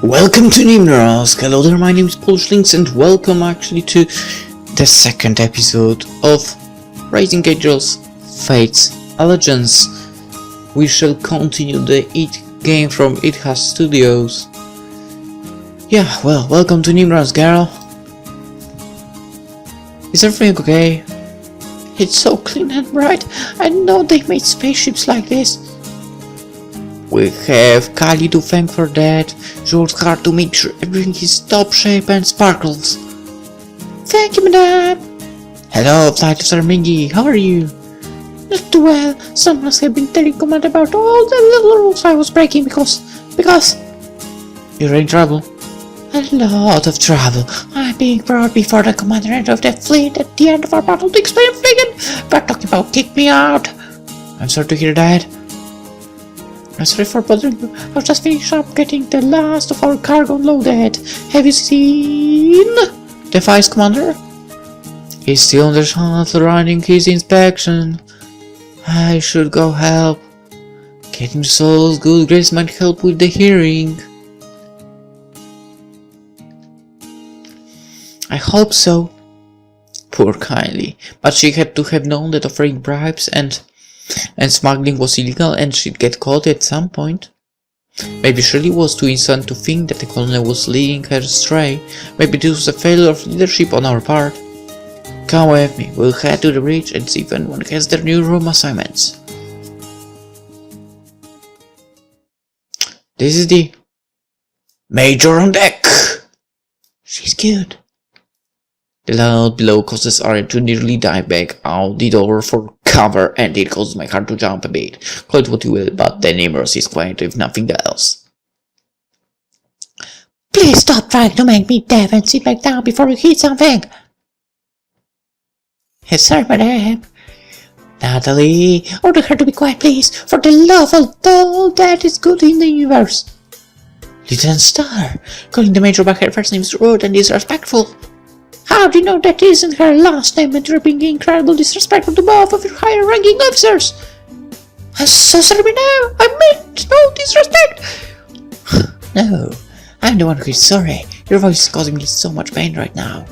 Welcome to Nimross. Hello there, my name is PolishLynx and welcome actually to the second episode of Rising Angels Fate's Allegiance. We shall continue the game from IDHAS Studios. Yeah, well, welcome to Nimross, girl. Is everything okay? It's so clean and bright. I know they made spaceships like this. We have Kali to thank for that. She works hard to make sure everything is top shape and sparkles. Thank you, madam. Hello, Flight Officer Mingy. How are you? Not too well. Some must have been telling Command about all the little rules I was breaking because... You're in trouble. A lot of trouble. I'm being brought before the commander of the fleet at the end of our battle to explain everything. But talking about kick me out. I'm sorry to hear that. I'm sorry for bothering you. I was just finished up getting the last of our cargo loaded. Have you seen the Vice Commander? He's still on the shuttle running his inspection. I should go help. Getting Soul's good grace might help with the hearing. I hope so. Poor Kylie. But she had to have known that offering bribes and smuggling was illegal and she'd get caught at some point. Maybe Shirley was too innocent to think that the colonel was leading her astray. Maybe this was a failure of leadership on our part. Come with me, we'll head to the bridge and see if anyone has their new room assignments. This is the Major on deck! She's good. The loud below causes Arya to nearly dive back out the door for cover, and it causes my heart to jump a bit. Call it what you will, but the Nimross is quiet if nothing else. Please stop trying to make me deaf and sit back down before you hit something. Yes, sir, madam. Natalie, order her to be quiet, please, for the love of all that is good in the universe. Lieutenant Star, calling the Major by her first name is rude and disrespectful. How do you know that isn't her last name and you're being incredible disrespectful to both of your higher ranking officers? I'm so sorry now, I meant no disrespect! No, I'm the one who is sorry. Your voice is causing me so much pain right now.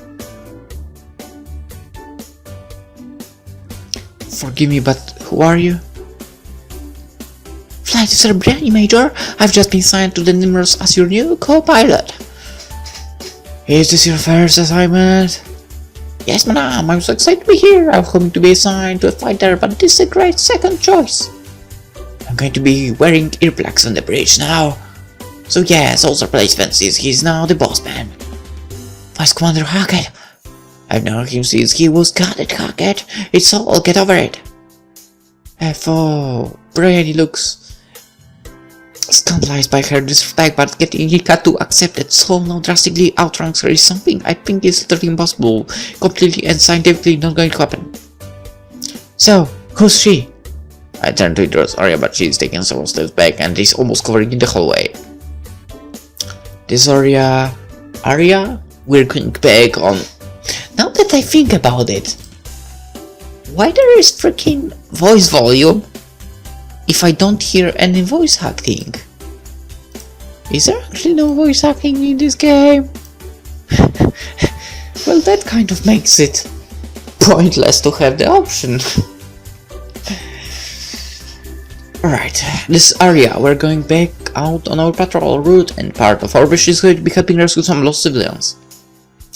Forgive me, but who are you? Flight Officer Brianny, Major. I've just been signed to the Nimross as your new co-pilot. Is this your first assignment? Yes, madam, I'm so excited to be here. I'm hoping to be assigned to a fighter, but this is a great second choice. I'm going to be wearing earplugs on the bridge now. So yes, also replacements, he's now the boss man. Vice Commander Hackett. I've known him since he was Cadet Hackett. It's all, get over it. FO, Brianny looks scandalized by her disrespect, but getting Hika to accept that Soul now drastically outranks her is something I think is literally impossible, completely and scientifically not going to happen. So, who's she? I turn to address Arya, but she's taking several steps back and is almost covering in the hallway. This Arya, we're going back on. Now that I think about it, why there is freaking voice volume if I don't hear any voice acting? Is there actually no voice acting in this game? Well, that kind of makes it pointless to have the option. Alright, this area, we're going back out on our patrol route and part of our mission is going to be helping rescue some lost civilians.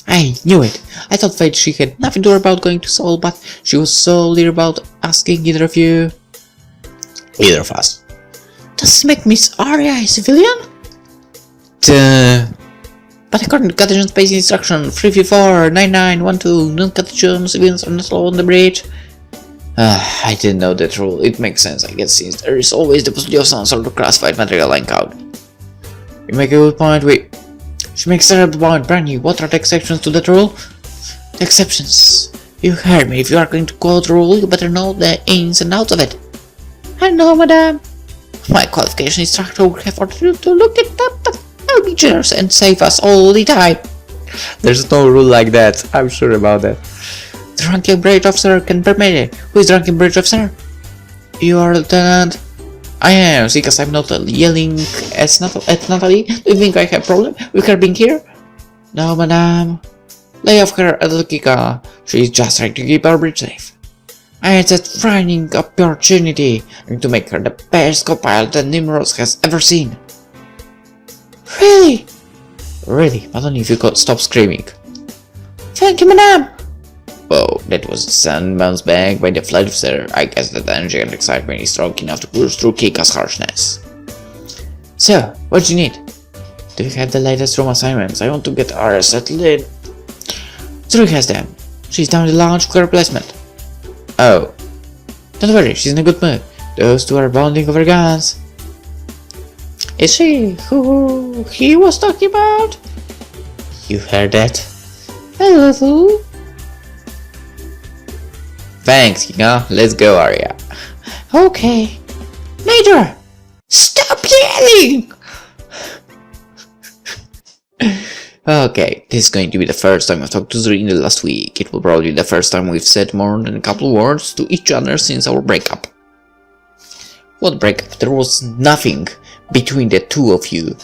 I knew it. I thought Fate she had nothing to worry about going to Seoul, but she was solely about asking either of us. Does it make Miss Arya a civilian? Duh. But according to Katajion Space Instruction 334-9912, non-Katajion civilians are not allowed on the bridge. I didn't know that rule. It makes sense, I guess, since there is always the possibility of some sort of classified material lying out. You make a good point. She makes a terrible point. Brandy, what are the exceptions to that rule? The exceptions. You heard me. If you are going to quote the rule, you better know the ins and outs of it. I know, madam. My qualification instructor will have ordered you to look it up, but I'll be generous and save us all the time. There's no rule like that. I'm sure about that. The ranking bridge officer can permit it. Who is the ranking bridge officer? You are Lieutenant. I am, because I'm not yelling at Natalie. Do you think I have a problem with her being here? No, madame. Lay off her, Kika. She's just trying to keep our bridge safe. I had that frightening opportunity to make her the best co-pilot that Nimross has ever seen. Really? Really, but only if you could stop screaming. Thank you, madame. Whoa, that was a sand bounced back by the flight officer. I guess that energy and excitement is strong enough to push through Kika's harshness. So, what do you need? Do you have the latest room assignments? I want to get ours at lead. Zuri has them. She's down the lounge for her replacement. Oh. Don't worry, she's in a good mood. Those two are bonding over guns. Is she who he was talking about? You heard that? Hello. Thanks, Kika. Let's go, Arya. Okay. Major! Stop yelling! Okay, this is going to be the first time I've talked to Zuri in the last week. It will probably be the first time we've said more than a couple words to each other since our breakup. What breakup? There was nothing between the two of you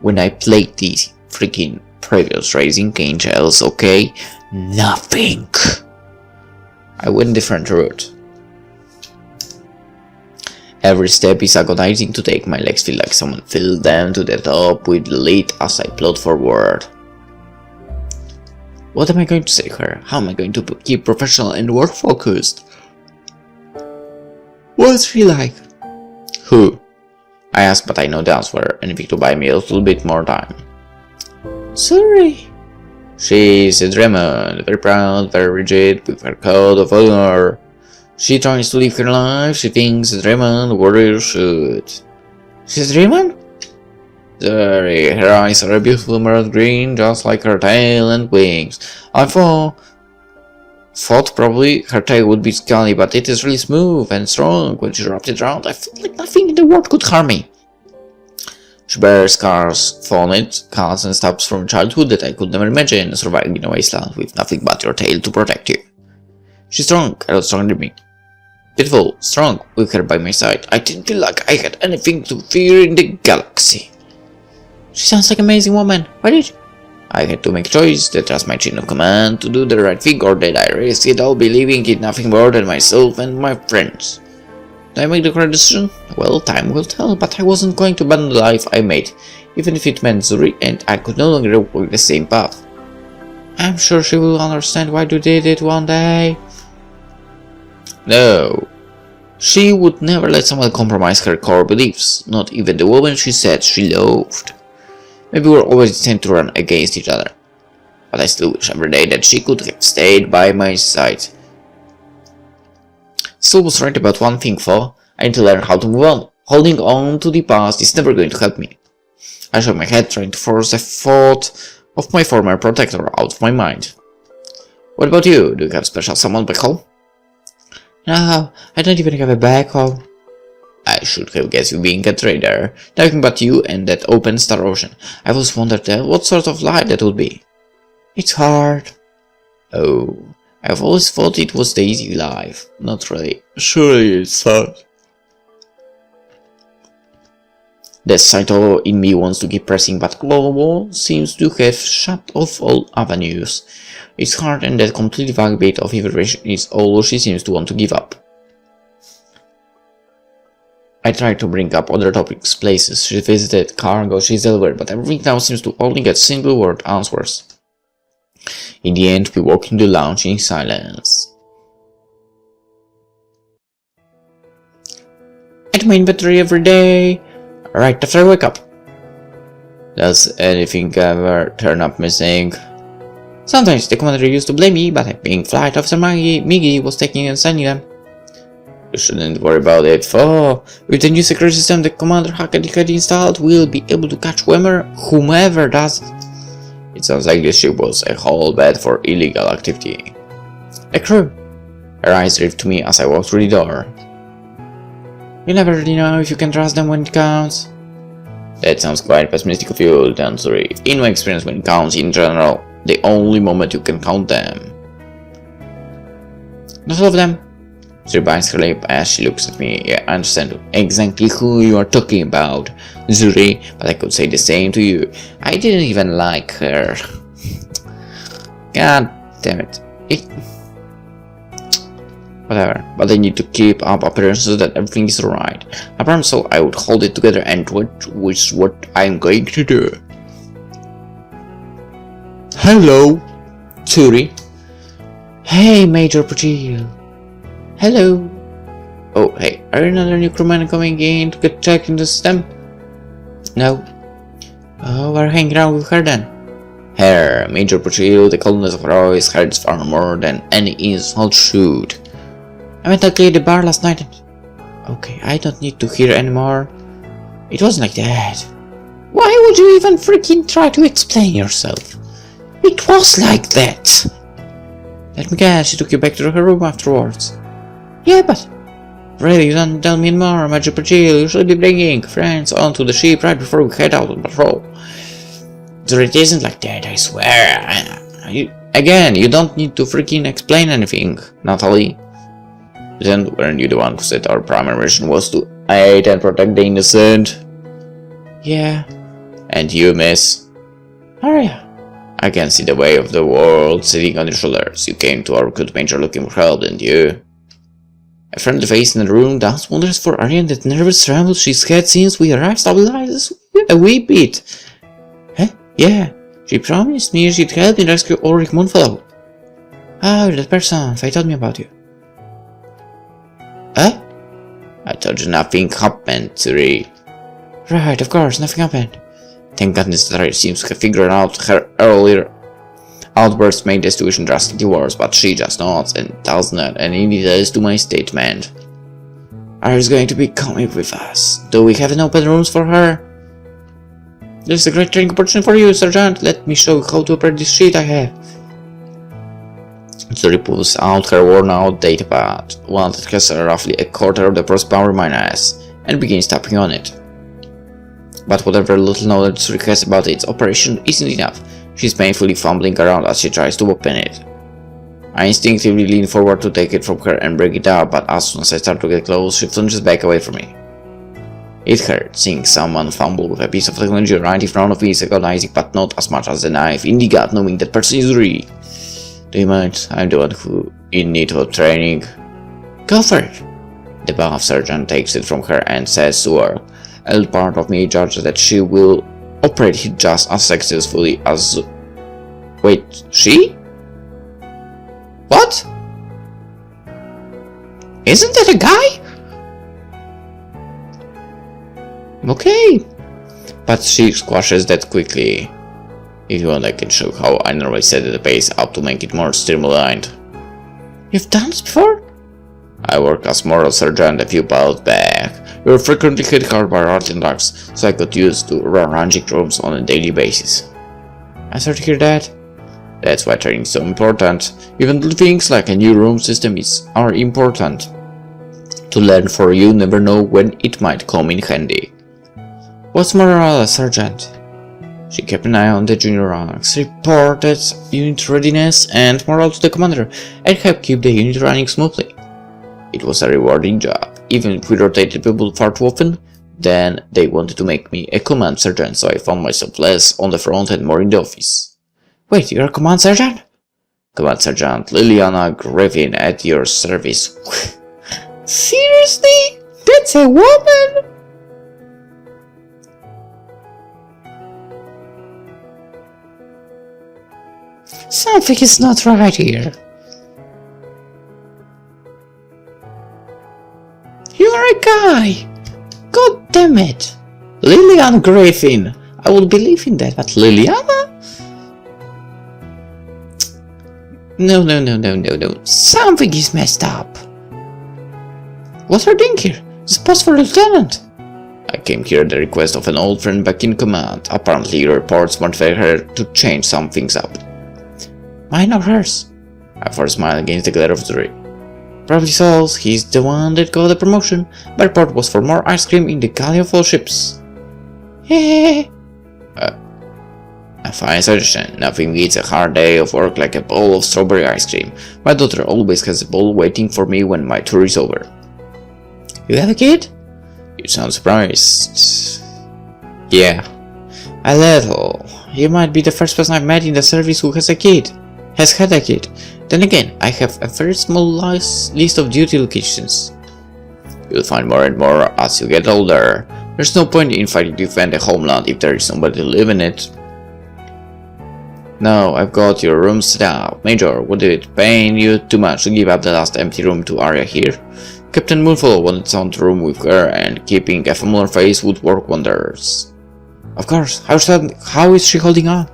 when I played these freaking previous Raising Angels, okay? Nothing! I went a different route. Every step is agonizing to take. My legs feel like someone filled them to the top with lead as I plod forward. What am I going to say to her? How am I going to keep professional and work focused? What's she like? Who? I asked, but I know the answer. Anything to buy me a little bit more time. Sorry. She's a Draymond, very proud, very rigid, with her code of honor. She tries to live her life. She thinks a Draymond warrior should. She's Draymond? Sorry, her eyes are a beautiful emerald green, just like her tail and wings. I thought probably her tail would be scaly, but it is really smooth and strong. When she wrapped it around, I felt like nothing in the world could harm me. She bears scars, fallen cuts and stabs from childhood that I could never imagine surviving in a wasteland with nothing but your tail to protect you. She's strong, a lot stronger than me. Beautiful, strong, with her by my side. I didn't feel like I had anything to fear in the galaxy. She sounds like an amazing woman. Why did you? I had to make a choice that trust my chain of command to do the right thing, or that I risk it all believing in nothing more than myself and my friends. Did I make the correct decision? Well, time will tell, but I wasn't going to abandon the life I made, even if it meant Zuri and I could no longer walk the same path. I'm sure she will understand why you did it one day. No. She would never let someone compromise her core beliefs, not even the woman she said she loved. Maybe we're always destined to run against each other, but I still wish every day that she could have stayed by my side. Still was right about one thing though, I need to learn how to move on. Holding on to the past is never going to help me. I shook my head, trying to force the thought of my former protector out of my mind. What about you? Do you have special someone back home? No, I don't even have a back home. I should have guessed you being a trader. Nothing but you and that open star ocean. I always wondered what sort of life that would be. It's hard. Oh, I've always thought it was the easy life. Not really. Surely it's hard. The Saito in me wants to keep pressing, but Global seems to have shut off all avenues. It's hard, and that complete vague bit of information is all she seems to want to give up. I tried to bring up other topics, places she visited, cargo she's delivered, but everything now seems to only get single word answers. In the end, we walked in the lounge in silence. I do my inventory every day, right after I wake up. Does anything ever turn up missing? Sometimes the commander used to blame me, but I think Flight Officer Miggy was taking and signing them. You shouldn't worry about it, for with the new security system the commander had installed, we'll be able to catch whomever does it. It sounds like this ship was a whole bed for illegal activity. A crew. Her eyes drifted to me as I walked through the door. You never really know if you can trust them when it counts. That sounds quite pessimistic of you, Dansuri. In my experience, when it counts in general, the only moment you can count them. Not all of them. She bites her lip as she looks at me. I understand exactly who you are talking about, Zuri, but I could say the same to you. I didn't even like her. God damn it. Whatever, but I need to keep up appearances that everything is alright. I promise so I would hold it together, and which is what I'm going to do. Hello, Zuri. Hey, Major Puccile. Hello. Oh, hey, are you another new crewman coming in to get checked in the system? No. Oh, we're hanging around with her then. Her, Major Puccile, the coldness of her voice hurts far more than any insult should. I went out to the bar last night and... Okay, I don't need to hear anymore. It wasn't like that. Why would you even freaking try to explain yourself? It was like that. Let me guess, she took you back to her room afterwards. Yeah, but... Really, you don't tell me anymore, Major Puccile. You should be bringing friends onto the ship right before we head out on patrol. It isn't like that, I swear. Again, you don't need to freaking explain anything, Natalie. Then, weren't you the one who said our primary mission was to aid and protect the innocent? Yeah. And you, miss? Aria. I can see the weight of the world sitting on your shoulders. You came to our recruit major looking for help, didn't you? A friendly face in the room does wonders for Arya, and that nervous tremble she's had since we arrived stabilizes a wee bit. Huh? Yeah. She promised me she'd help me rescue Ulrich Moonfellow. Oh, that person. They told me about you. Huh? I told you nothing happened, Zuri. Right, of course, nothing happened. Thank goodness that I seems to have figured out her earlier outbursts made the situation drastically worse, but she just nods and does not any details to my statement. Aria's going to be coming with us. Do we have any open rooms for her? This is a great training opportunity for you, Sergeant. Let me show you how to operate this sheet I have. Zuri pulls out her worn-out datapad, one that has roughly a quarter of the horsepower mine has, and begins tapping on it. But whatever little knowledge Zuri has about its operation isn't enough. She's painfully fumbling around as she tries to open it. I instinctively lean forward to take it from her and break it up, but as soon as I start to get close, she plunges back away from me. It hurt seeing someone fumble with a piece of technology right in front of me is agonizing, but not as much as the knife in the gut knowing that person is Zuri. Do you mind? I'm the one who in need of training. Go for it. The buff sergeant takes it from her and says to her. A little part of me judges that she will operate it just as successfully as... Wait, she? What? Isn't that a guy? Okay. But she squashes that quickly. If you want, I can show how I normally set the pace up to make it more streamlined. You've done this before? I worked as moral sergeant a few piles back. We were frequently hit hard by rotten ducks, so I got used to ranging rooms on a daily basis. I start to hear that. That's why training is so important. Even little things like a new room system are important to learn, for you never know when it might come in handy. What's morale, Sergeant? She kept an eye on the junior ranks, reported unit readiness and morale to the commander, and helped keep the unit running smoothly. It was a rewarding job. Even if we rotated people far too often, then they wanted to make me a command sergeant, so I found myself less on the front and more in the office. Wait, you're a command sergeant? Command Sergeant Liliana Griffin at your service. Seriously? That's a woman? Something is not right here. You're a guy! God damn it! Liliana Griffin! I would believe in that, but Liliana? No. Something is messed up. What's her doing here? This post for lieutenant. I came here at the request of an old friend back in command. Apparently your reports motivated her to change some things up. Mine or hers? I forced a smile against the glare of Zuri. Probably Saul's. He's the one that got the promotion. My report was for more ice cream in the galley of all ships. Hey. A fine suggestion. Nothing beats a hard day of work like a bowl of strawberry ice cream. My daughter always has a bowl waiting for me when my tour is over. You have a kid? You sound surprised. Yeah. A little. You might be the first person I've met in the service who has had a kid. Then again, I have a very small list of duty locations. You'll find more and more as you get older. There's no point in fighting to defend a homeland if there is nobody to live in it. No, I've got your room set up. Major, would it pain you too much to give up the last empty room to Arya here? Captain Moonfall wanted some room with her, and keeping a familiar face would work wonders. Of course. How is she holding on?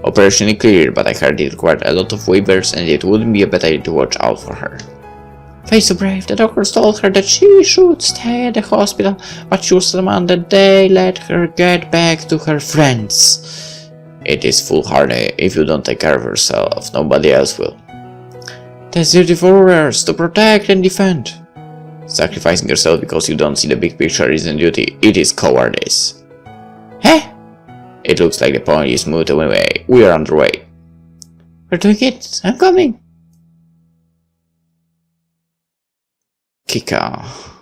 Operationally clear, but I heard it required a lot of waivers and it wouldn't be a bad idea to watch out for her. Face so brave, the doctors told her that she should stay at the hospital, but she was demanded they let her get back to her friends. It is foolhardy. If you don't take care of yourself, nobody else will. That's duty for warriors, to protect and defend. Sacrificing yourself because you don't see the big picture isn't duty, it is cowardice. Hey! It looks like the point is moved away. We are underway. We're doing it. I'm coming. Kika.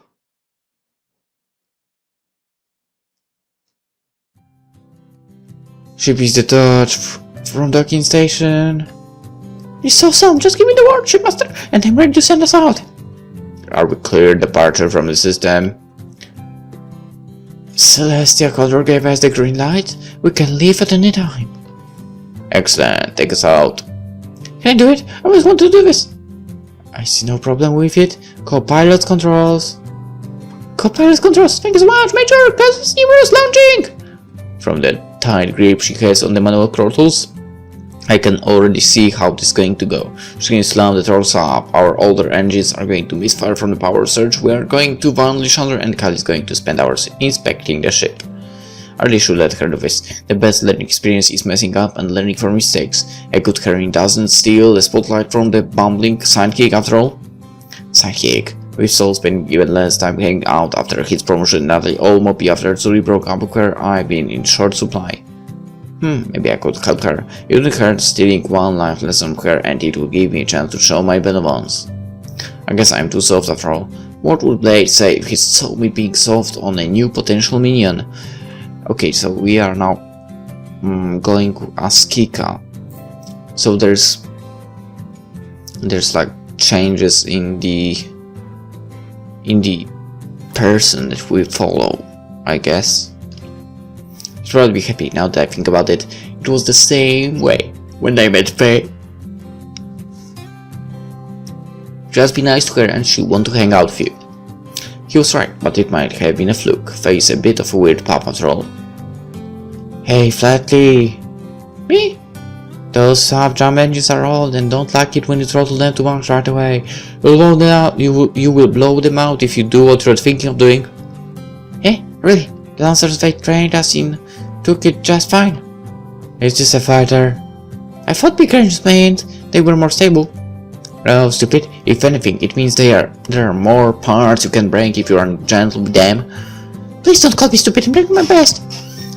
Ship is detached from docking station. It's awesome. Just give me the word, shipmaster, and I'm ready to send us out. Are we clear departure from the system? Celestia Color gave us the green light. We can leave at any time. Excellent. Take us out. Can I do it? I always want to do this. I see no problem with it. Co-pilot controls. Co-pilot controls. Thank you so much, Major. Class Nimross launching. From the tight grip she has on the manual throttles, I can already see how this is going to go. She's going to slam the throttles up, our older engines are going to misfire from the power surge, we are going to vanish under, and Kali is going to spend hours inspecting the ship. I really should let her do this. The best learning experience is messing up and learning from mistakes. A good carrying doesn't steal the spotlight from the bumbling sidekick after all. Sidekick. With Soul spending even less time hanging out after his promotion, Natalie all mopey after Zuri broke up where I've been in short supply. Maybe I could help her. It wouldn't hurt stealing one life lesson from her, and it would give me a chance to show my benevolence. I guess I'm too soft after all. What would Blade say if he saw me being soft on a new potential minion? Okay, so we are now going as Kika. So there's like changes in the person that we follow, I guess. I'd rather be happy now that I think about it. It was the same way when I met Faye. Just be nice to her and she'll want to hang out with you. He was right, but it might have been a fluke. Faye is a bit of a weird pup after all. Hey, Flatly! Me? Those sub-jump engines are old and don't like it when you throttle them too much right away. You will blow them out if you do what you're thinking of doing. Eh? Really? The Lancers they trained us in took it just fine. It's just a fighter. I thought big engines meant they were more stable. No, stupid. If anything, it means there are more parts you can break if you are gentle with them. Please don't call me stupid, I'm doing my best.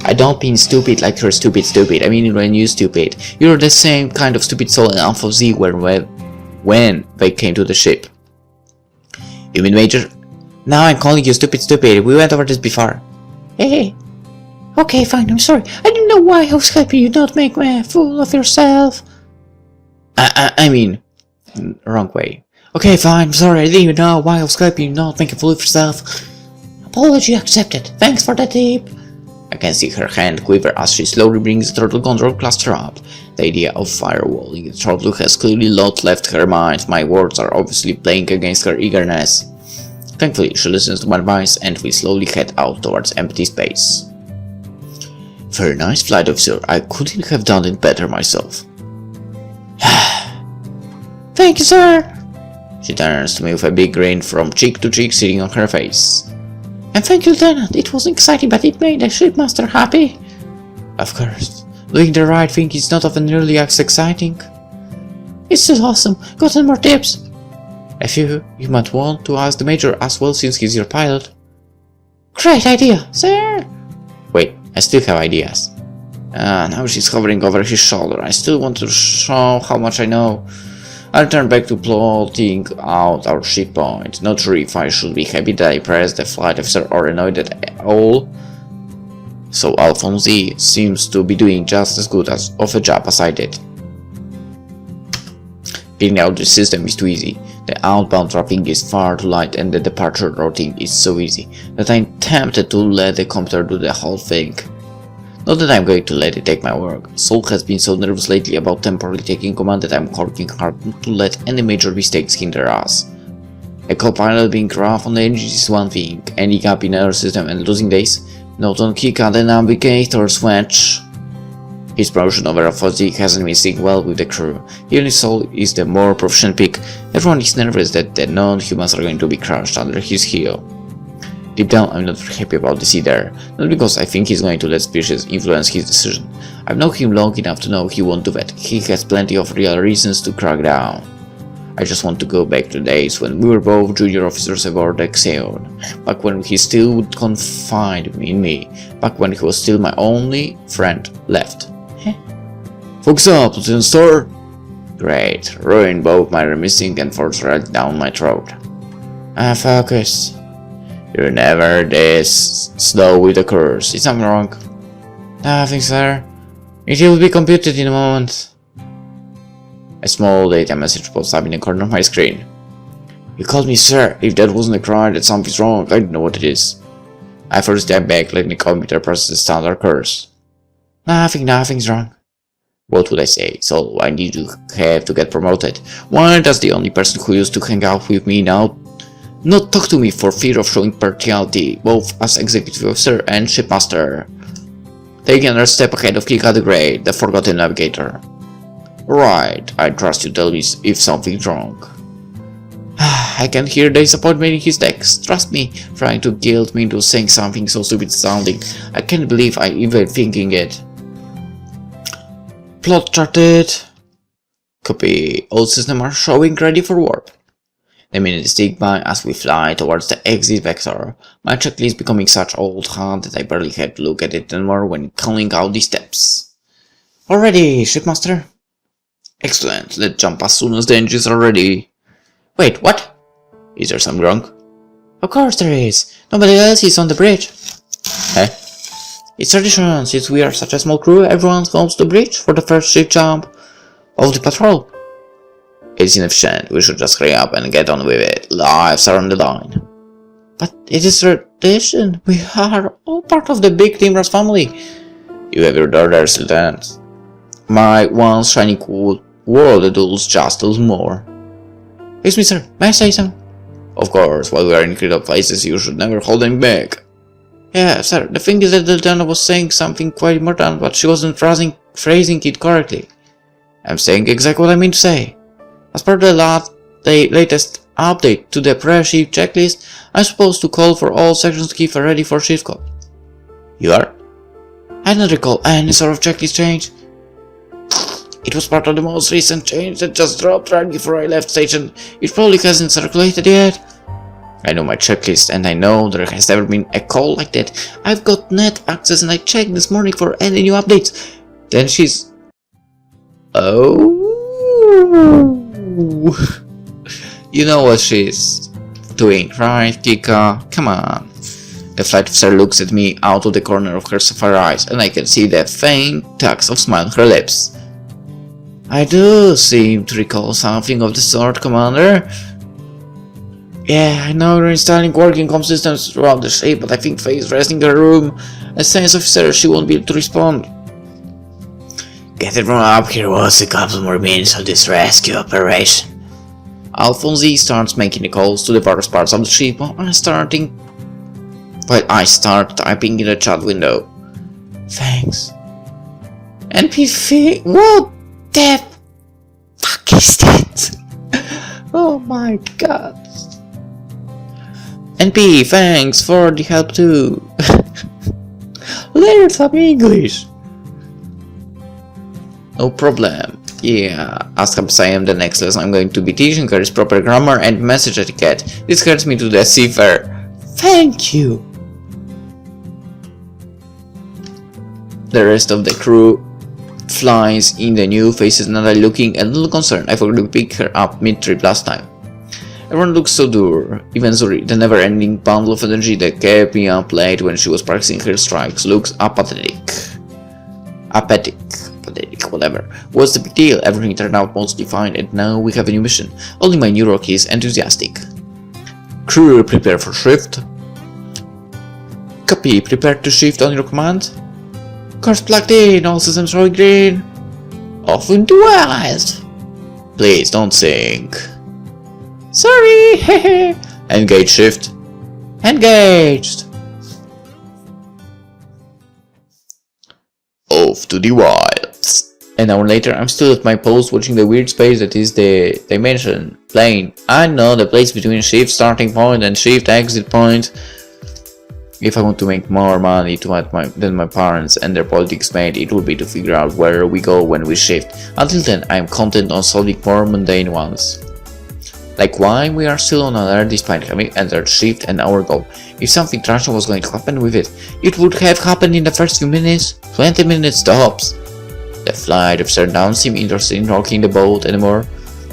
I don't mean stupid like you're stupid. I mean when you're stupid. You're the same kind of stupid soul in Alpha Z when they came to the ship. You mean Major? Now I'm calling you stupid. We went over this before. Hey. Okay, fine, I'm sorry. I didn't know why I was helping you not make a fool of yourself. I mean, wrong way. Okay, fine, I'm sorry. I didn't even know why I was helping you not make a fool of yourself. Apology accepted. Thanks for the tip. I can see her hand quiver as she slowly brings the throttle control cluster up. The idea of firewalling the throttle has clearly not left her mind. My words are obviously playing against her eagerness. Thankfully, she listens to my advice and we slowly head out towards empty space. Very nice, flight officer. I couldn't have done it better myself. Thank you, sir. She turns to me with a big grin from cheek to cheek sitting on her face. And thank you, Lieutenant. It was exciting, but it made the shipmaster happy. Of course. Doing the right thing is not often nearly as exciting. It's just awesome. Got any more tips? A few. You might want to ask the Major as well since he's your pilot. Great idea, sir. Wait, I still have ideas. Now she's hovering over his shoulder. I still want to show how much I know. I'll turn back to plotting out our ship point. Not sure if I should be happy that I pressed the flight officer or annoyed at all. So Alphonse seems to be doing just as good of a job as I did. Getting out the system is too easy. The outbound traffic is far too light and the departure routing is so easy that I'm tempted to let the computer do the whole thing. Not that I'm going to let it take my work. Soul has been so nervous lately about temporarily taking command that I'm working hard not to let any major mistakes hinder us. A co-pilot being rough on the engines is one thing, ending up in our system and losing days. Not on Kika the navigator switch. His promotion over Alphonse hasn't been sitting well with the crew. Even Soul is the more proficient pick. Everyone is nervous that the non-humans are going to be crushed under his heel. Deep down, I'm not happy about this either. Not because I think he's going to let species influence his decision. I've known him long enough to know he won't do that. He has plenty of real reasons to crack down. I just want to go back to the days when we were both junior officers aboard the Katajion. Back when he still would confide in me. Back when he was still my only friend left. Focus up, Lieutenant Star! Great. Ruined both my remissing and force right down my throat. Focus. You're never this slow with the curse. Is something wrong? Nothing, sir. It will be computed in a moment. A small data message pops up in the corner of my screen. You called me sir. If that wasn't a cry that something's wrong, I don't know what it is. I first step back, letting the computer process the standard curse. Nothing's wrong. What would I say? So I need to have to get promoted. Why does the only person who used to hang out with me now not talk to me for fear of showing partiality, both as executive officer and shipmaster? Taking another step ahead of Kika the Great, the forgotten navigator. Right, I trust you tell me if something's wrong. I can hear the disappointment in his text. Trust me, trying to guilt me into saying something so stupid sounding. I can't believe I'm even thinking it. Plot charted. Copy. All systems are showing ready for warp. The minutes tick by as we fly towards the exit vector. My checklist becoming such old hat that I barely had to look at it anymore when calling out the steps. Already, shipmaster? Excellent. Let's jump as soon as the engines are ready. Wait, what? Is there something wrong? Of course there is. Nobody else is on the bridge. Huh? It's tradition. Since we are such a small crew, everyone goes to the bridge for the first ship jump of the patrol. It's inefficient. We should just hurry up and get on with it. Lives are on the line. But it is tradition. We are all part of the big Nimross family. You have your daughters, Lieutenant. My once shining world adults just a little more. Excuse me, sir. May I say something? Of course. While we are in critical places, you should never hold them back. Yeah, sir. The thing is that the lieutenant was saying something quite important, but she wasn't phrasing it correctly. I'm saying exactly what I mean to say. As per the latest update to the pre-ship checklist, I'm supposed to call for all sections to keep ready for shift call. You are? I don't recall any sort of checklist change. It was part of the most recent change that just dropped right before I left station. It probably hasn't circulated yet. I know my checklist and I know there has never been a call like that. I've got net access and I checked this morning for any new updates. Then she's... Oh... You know what she's doing, right, Kika? Come on. The flight officer looks at me out of the corner of her sapphire eyes and I can see the faint tucks of smile on her lips. I do seem to recall something of the sort, Commander. Yeah, I know you're installing working comm systems throughout the ship, but I think Faye is resting in her room. As science officer, she won't be able to respond. Get everyone up here was a couple more minutes of this rescue operation. Alphonse starts making the calls to the various parts of the ship while I start typing in the chat window. Thanks. NPV? What the fuck is that? Oh my god. NP, thanks for the help too. Learn some English. No problem. Yeah, as I am the next lesson I'm going to be teaching her is proper grammar and message etiquette. This gets me to the seafarer. Thank you. The rest of the crew flies in the new faces, Natalie looking a little concerned. I forgot to pick her up mid-trip last time. Everyone looks so dour. Even Zuri, the never-ending bundle of energy that kept me up late when she was practicing her strikes, looks apathetic. Pathetic, whatever. What's the big deal? Everything turned out mostly fine, and now we have a new mission. Only my new rookie is enthusiastic. Crew, prepare for shift. Copy, prepare to shift on your command. Cars plugged in, all systems rolling green. Off into wild. Please don't sing. Sorry, hehe. Engage shift. Engaged. Off to the wilds. An hour later, I'm still at my post watching the weird space that is the dimension plane. I know the place between shift starting point and shift exit point. If I want to make more money than my parents and their politics made, it would be to figure out where we go when we shift. Until then, I am content on solving more mundane ones. Like why we are still on alert despite having entered shift an hour ago. If something tragic was going to happen with it, it would have happened in the first few minutes. 20 minutes tops. The flight officer doesn't seem interested in rocking the boat anymore,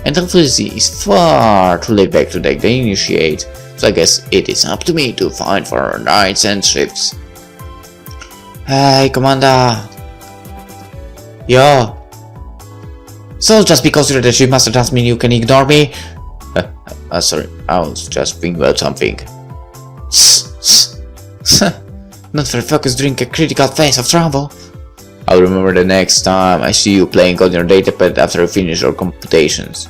and the Felicity is far too laid back to take the initiate, so I guess it is up to me to find for our nights and shifts. Hey, Commander. Yo. So just because you're the shipmaster doesn't mean you can ignore me? Sorry, I was just thinking about something. Not very focused during a critical phase of travel. I'll remember the next time I see you playing on your datapad after you finish your computations.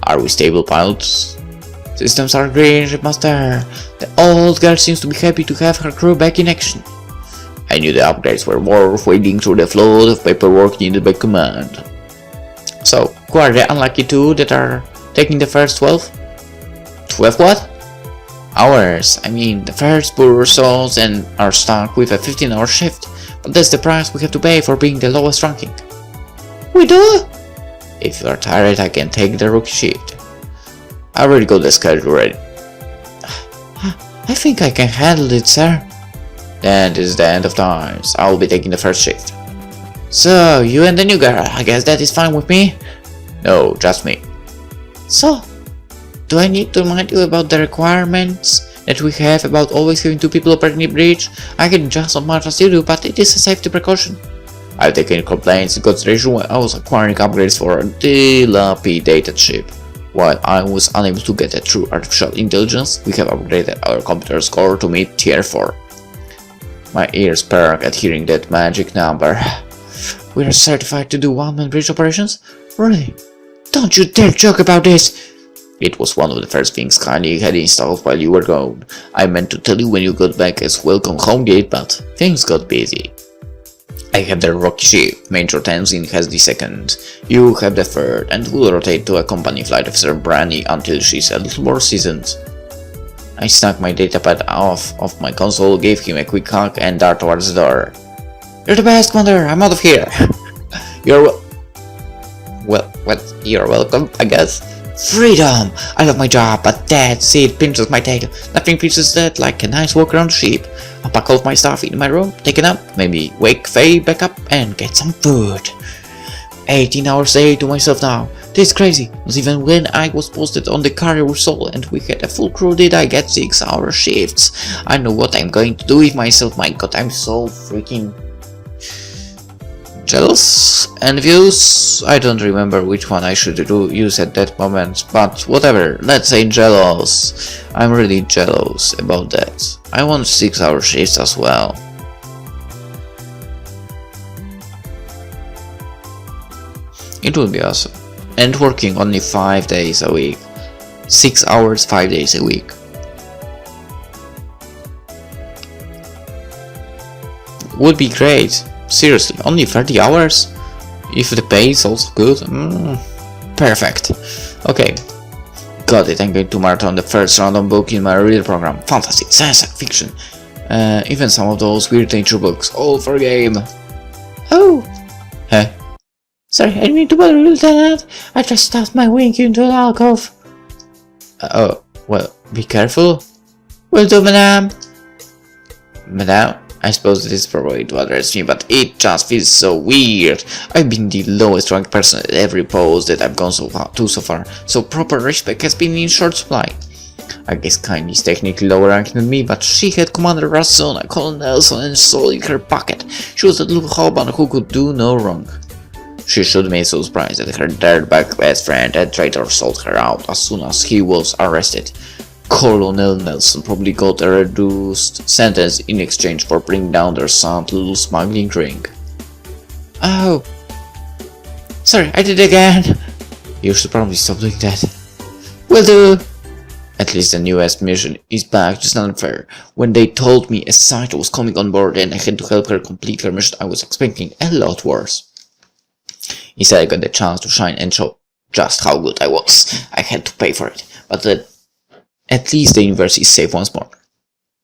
Are we stable pilots? Systems are green, shipmaster. The old girl seems to be happy to have her crew back in action. I knew the upgrades were worth wading through the flood of paperwork needed by command. So, who are the unlucky two that are taking the first 12? 12 what? Hours. I mean, the first poor souls and are stuck with a 15-hour shift. But that's the price we have to pay for being the lowest ranking. We do? If you are tired, I can take the rookie shift. I already got the schedule ready. I think I can handle it, sir. Then this is the end of times. I will be taking the first shift. So, you and the new girl, I guess that is fine with me? No, just me. So, do I need to remind you about the requirements that we have about always having two people operating the bridge? I can just as much as you do, but it is a safety precaution. I've taken complaints into consideration when I was acquiring upgrades for a dilapidated ship. While I was unable to get a true artificial intelligence, we have upgraded our computer score to meet tier 4. My ears perk at hearing that magic number. We are certified to do one-man bridge operations? Really? Don't you dare joke about this! It was one of the first things Kylie had installed while you were gone. I meant to tell you when you got back as welcome home gate, but things got busy. I have the rocky ship, Major Natalie has the second, you have the third, and will rotate to accompany Flight Officer Branny until she's a little more seasoned. I snuck my datapad off of my console, gave him a quick hug, and darted towards the door. You're the best, Commander, I'm out of here! You're you're welcome, I guess. Freedom! I love my job, but that's it pinches my tail. Nothing pinches that like a nice walk around the ship. I'll pack all my stuff in my room, take a nap, maybe wake Faye back up and get some food. 18 hours a day to myself now. This is crazy. Not even when I was posted on the carrier with Soul and we had a full crew did I get 6-hour shifts. I know what I'm going to do with myself. My god, I'm so freaking jealous. Envious? I don't remember which one I should use at that moment, but whatever, let's say jealous. I'm really jealous about that. I want 6-hour shifts as well. It would be awesome. And working only 5 days a week. 6 hours, 5 days a week. Would be great. Seriously, only 30 hours? If the pay is also good? Perfect. Okay. Got it, I'm going to marathon the first random book in my reader program. Fantasy, science fiction. Even some of those weird nature books. All for a game. Oh! Huh? Sorry, I didn't mean to bother you, Lieutenant. I just stuffed my wink into an alcove. Oh, well, be careful. Will do, Madame. Madame? I suppose this is probably to address me, but it just feels so weird. I've been the lowest ranked person at every post that I've gone so far, so proper respect has been in short supply. I guess Kylie is technically lower ranked than me, but she had Commander Razona, Colonel Nelson and Soul in her pocket. She was a little hoban who could do no wrong. She should be so surprised that her dirtbag best friend and traitor sold her out as soon as he was arrested. Colonel Nelson probably got a reduced sentence in exchange for bringing down their son's little smuggling ring. Oh. Sorry, I did it again. You should probably stop doing that. Will do. At least the newest mission is back, just not fair. When they told me a site was coming on board and I had to help her complete her mission, I was expecting a lot worse. Instead, I got the chance to shine and show just how good I was. I had to pay for it, but at least the universe is safe once more.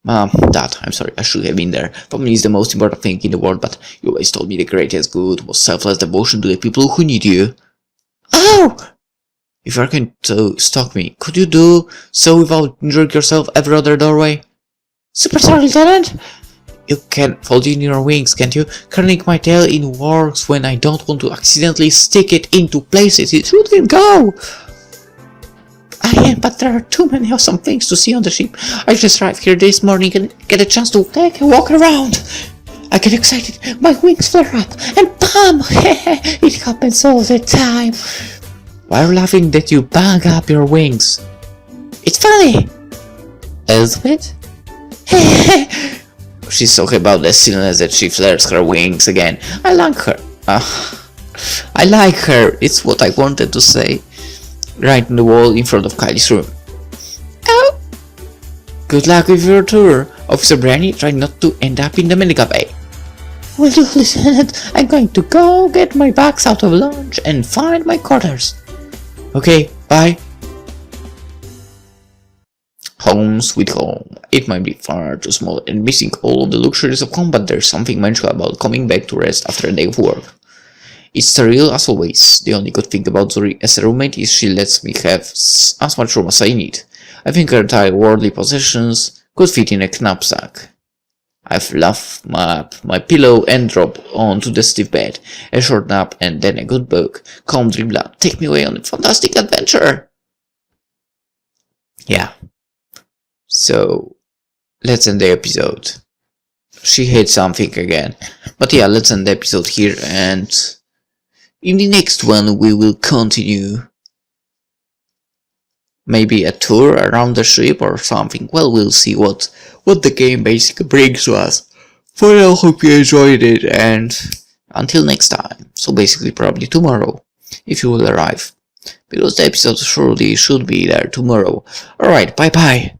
Dad, I'm sorry, I should have been there. Family is the most important thing in the world, but you always told me the greatest good was selfless devotion to the people who need you. Oh! If you're going to stalk me, could you do so without injuring yourself every other doorway? Super sorry, Lieutenant! You can fold in your wings, can't you? Curling my tail in works when I don't want to accidentally stick it into places it shouldn't go! I am, but there are too many awesome things to see on the ship. I just arrived here this morning and get a chance to take a walk around. I get excited, my wings flare up, and bam! It happens all the time. Why are you laughing that you bang up your wings? It's funny! Elizabeth? She's talking about the silliness that she flares her wings again. I like her. I like her, it's what I wanted to say. Right in the wall in front of Kylie's room. Oh! Good luck with your tour. Officer Branny, try not to end up in the medical bay. Will you, Lieutenant? I'm going to go get my bags out of lunch and find my quarters. Okay, bye. Home sweet home. It might be far too small and missing all of the luxuries of home, but there's something magical about coming back to rest after a day of work. It's sterile as always. The only good thing about Zuri as a roommate is she lets me have as much room as I need. I think her entire worldly possessions could fit in a knapsack. I've left my pillow and drop onto the stiff bed. A short nap and then a good book. Come Dribbla, take me away on a fantastic adventure! Yeah. So, let's end the episode. She hates something again. But yeah, let's end the episode here, and in the next one we will continue. Maybe a tour around the ship or something. Well, we'll see what the game basically brings to us. For now, hope you enjoyed it, and until next time. So basically probably tomorrow, if you will arrive. Because the episode surely should be there tomorrow. Alright, bye bye.